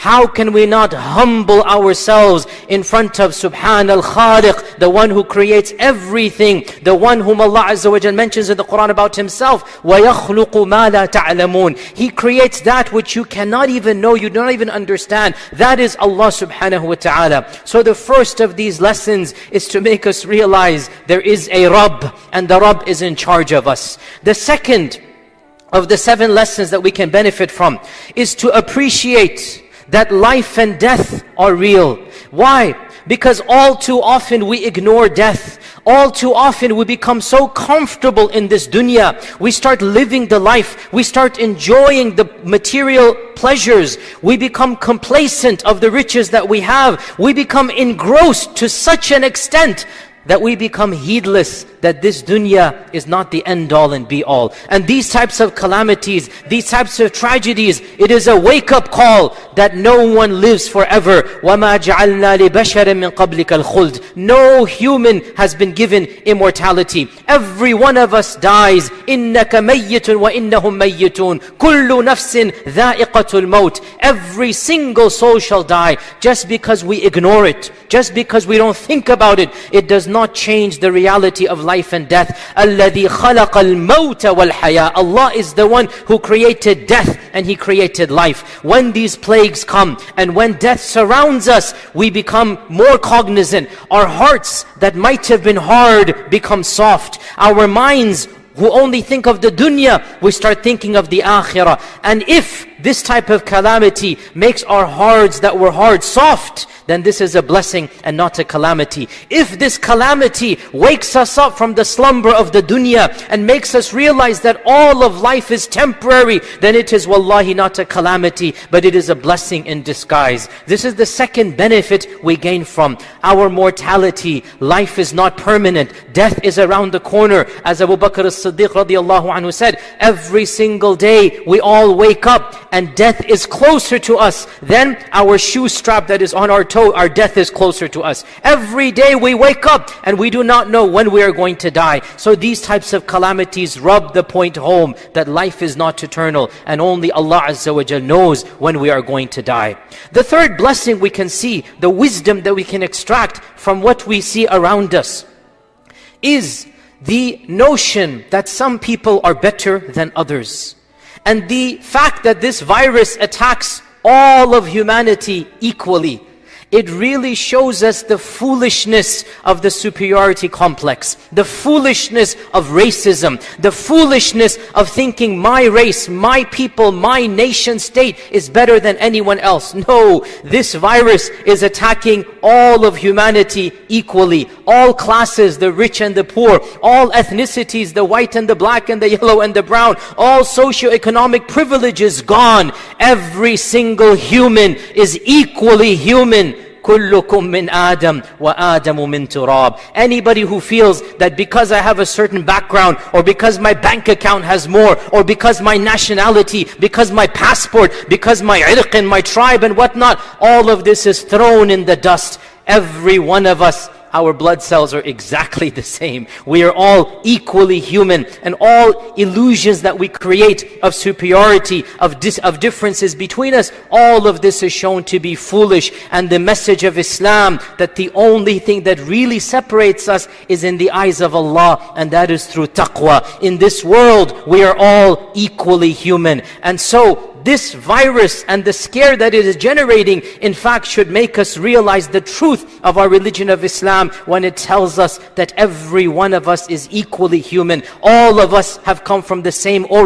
How can we not humble ourselves in front of Subhan al-Khaliq, the one who creates everything, the one whom Allah Azza wa Jal mentions in the Quran about Himself, وَيَخْلُقُ مَا لَا تَعْلَمُونَ. He creates that which you cannot even know, you do not even understand. That is Allah subhanahu wa ta'ala. So the first of these lessons is to make us realize there is a Rabb, and the Rabb is in charge of us. The second of the 7 lessons that we can benefit from is to appreciate that life and death are real. Why? Because all too often we ignore death. All too often we become so comfortable in this dunya. We start living the life. We start enjoying the material pleasures. We become complacent of the riches that we have. We become engrossed to such an extent that we become heedless that this dunya is not the end all and be all. And these types of calamities, these types of tragedies, it is a wake-up call that no one lives forever. وَمَا جَعَلْنَا لِبَشَرٍ مِّن قَبْلِكَ الْخُلْدِ. No human has been given immortality. Every one of us dies. إِنَّكَ مَيِّتٌ وَإِنَّهُمْ مَيِّتُونَ كُلُّ نَفْسٍ ذَائِقَةُ الْمَوْتِ. Every single soul shall die. Just because we ignore it, just because we don't think about it, it does not change the reality of life and death. الَّذِي خَلَقَ الْمَوْتَ وَالْحَيَاةَ. Allah is the one who created death and He created life. When these plagues come and when death surrounds us, we become more cognizant. Our hearts that might have been hard become soft. Our minds who only think of the dunya, we start thinking of the akhirah. And if this type of calamity makes our hearts that were hard soft, then this is a blessing and not a calamity. If this calamity wakes us up from the slumber of the dunya and makes us realize that all of life is temporary, then it is wallahi not a calamity, but it is a blessing in disguise. This is the second benefit we gain from our mortality. Life is not permanent. Death is around the corner. As Abu Bakr as-Siddiq radiallahu anhu said, every single day we all wake up and death is closer to us than our shoe strap that is on our toe. Our death is closer to us. Every day we wake up and we do not know when we are going to die. So these types of calamities rub the point home that life is not eternal and only Allah Azza wa Jal knows when we are going to die. The third blessing we can see, the wisdom that we can extract from what we see around us, is the notion that some people are better than others. And the fact that this virus attacks all of humanity equally. It really shows us the foolishness of the superiority complex, the foolishness of racism, the foolishness of thinking my race, my people, my nation state is better than anyone else. No, this virus is attacking all of humanity equally. All classes, the rich and the poor, all ethnicities, the white and the black and the yellow and the brown, all socio-economic privileges gone. Every single human is equally human. كُلُّكُم مِّنْ آدَمَ وَآدَمُ مِّن تُرَابٍ. Anybody who feels that because I have a certain background, or because my bank account has more, or because my nationality, because my passport, because my irq and my tribe and whatnot, all of this is thrown in the dust. Every one of us, our blood cells are exactly the same. We are all equally human, and all illusions that we create of superiority, of differences between us, all of this is shown to be foolish. And the message of Islam, that the only thing that really separates us is in the eyes of Allah, and that is through taqwa. In this world, we are all equally human. And so, this virus and the scare that it is generating, in fact, should make us realize the truth of our religion of Islam when it tells us that every one of us is equally human. All of us have come from the same origin.